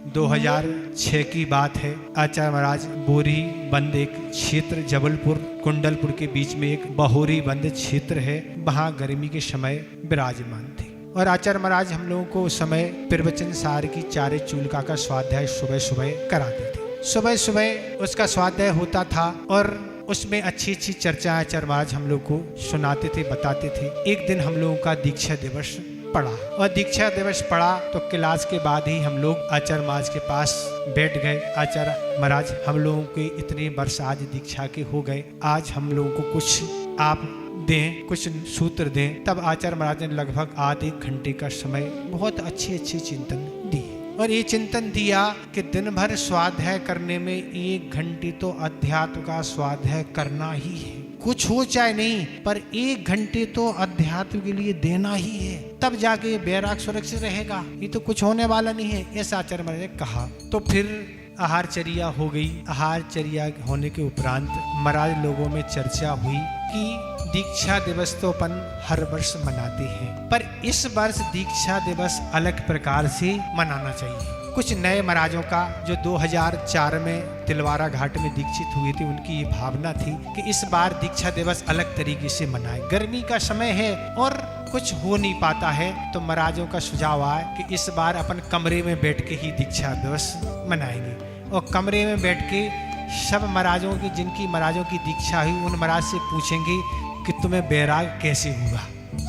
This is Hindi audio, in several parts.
2006 की बात है। आचार्य महाराज बोरी बंद एक क्षेत्र जबलपुर कुंडलपुर के बीच में एक बहोरी बंद क्षेत्र है, वहाँ गर्मी के समय विराजमान थे। और आचार्य महाराज हम लोगों को उस समय प्रवचन सार की चारे चूलिका का स्वाध्याय सुबह सुबह कराते थे। सुबह सुबह उसका स्वाध्याय होता था और उसमें अच्छी अच्छी चर्चा आचार्य महाराज हम लोग को सुनाते थे, बताते थे। एक दिन हम लोगों का दीक्षा दिवस पड़ा और दीक्षा दिवस पड़ा तो क्लास के बाद ही हम लोग आचार्य महाराज के पास बैठ गए। आचार्य महाराज हम लोगों के इतने वर्ष आज दीक्षा के हो गए, आज हम लोगों को कुछ आप दें, कुछ सूत्र दें। तब आचार्य महाराज ने लगभग आधे घंटे का समय बहुत अच्छे चिंतन दिए और ये चिंतन दिया कि दिन भर स्वाध्याय करने में 1 घंटे तो अध्यात्म का स्वाध्याय करना ही है, कुछ हो चाहे नहीं, पर 1 घंटे तो अध्यात्म के लिए देना ही है, तब जाके बैराग सुरक्षित रहेगा। ये तो कुछ होने वाला नहीं है, ऐसा आचार्य महाराज ने कहा। तो फिर आहारचर्या हो गई। आहारचर्या होने के उपरांत महाराज लोगों में चर्चा हुई कि दीक्षा दिवस तो अपन हर वर्ष मनाते हैं, पर इस वर्ष दीक्षा दिवस अलग प्रकार से मनाना चाहिए। कुछ नए महाराजों का जो 2004 में तिलवारा घाट में दीक्षित हुए थे, उनकी ये भावना थी कि इस बार दीक्षा दिवस अलग तरीके से मनाएं। गर्मी का समय है और कुछ हो नहीं पाता है, तो महाराजों का सुझाव आया कि इस बार अपन कमरे में बैठ के ही दीक्षा दिवस मनाएंगे। और कमरे में बैठ के सब महाराजों की, जिनकी महाराजों की दीक्षा हुई, उन महाराज से पूछेंगे कि तुम्हें बैराग कैसे हुआ।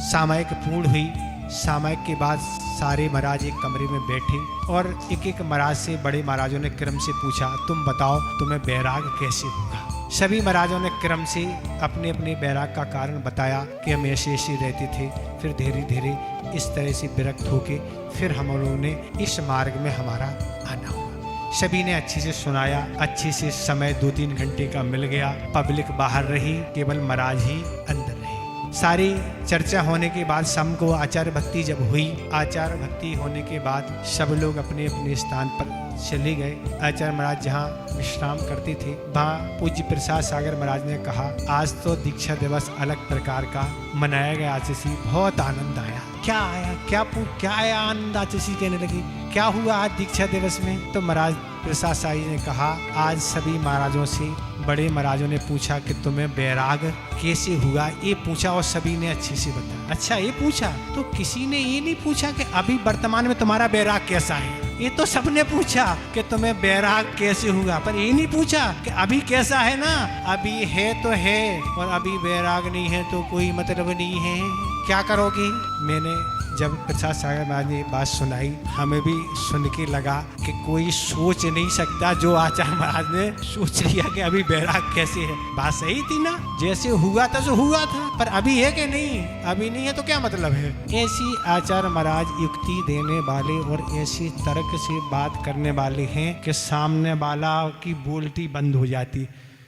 सामायिक पूर्ण हुई। सामायिक के बाद सारे महाराज एक कमरे में बैठे और एक एक महाराज से, बड़े महाराजों ने क्रम से पूछा, तुम बताओ तुम्हें बैराग कैसे होगा। सभी महाराजों ने क्रम से अपने अपने बैराग का कारण बताया कि हम ऐसे ऐसे रहते थे, फिर धीरे धीरे इस तरह से विरक्त होके फिर हम लोगों ने इस मार्ग में हमारा आना हुआ। सभी ने अच्छे से सुनाया, अच्छे से समय 2-3 घंटे का मिल गया। पब्लिक बाहर रही, केवल महाराज ही अंदर रहे। सारी चर्चा होने के बाद शाम को आचार्य भक्ति जब हुई, आचार्य भक्ति होने के बाद सब लोग अपने अपने स्थान पर चले गए। आचार्य महाराज जहाँ विश्राम करते थे, वहाँ पूज्य प्रसाद सागर महाराज ने कहा, आज तो दीक्षा दिवस अलग प्रकार का मनाया गया। आचार्य बहुत आनंद आया। क्या आया, क्या आया आनंद? आचार्य कहने लगी, क्या हुआ आज दीक्षा दिवस में? तो महाराज प्रसाद साई ने कहा, आज सभी महाराजों से, बड़े महाराजों ने पूछा कि तुम्हें बैराग कैसे हुआ, ये पूछा और सभी ने अच्छे से बताया। अच्छा, ये पूछा? तो किसी ने ये नहीं पूछा कि अभी वर्तमान में तुम्हारा बैराग कैसा है। ये तो सबने पूछा कि तुम्हें बैराग कैसे हुआ, पर ये नहीं पूछा कि अभी कैसा है ना। अभी है तो है और अभी बैराग नहीं है तो कोई मतलब नहीं है। क्या करोगे? मैंने जब प्रसाद सागर महाराज ने बात सुनाई, हमें भी सुन के लगा कि कोई सोच नहीं सकता जो आचार्य महाराज ने सोच लिया कि अभी बैराग कैसे है। बात सही थी ना, जैसे हुआ था जो हुआ था, पर अभी है कि नहीं? अभी नहीं है तो क्या मतलब है? ऐसी आचार्य महाराज युक्ति देने वाले और ऐसी तर्क से बात करने वाले हैं कि सामने वाला की बोलती बंद हो जाती।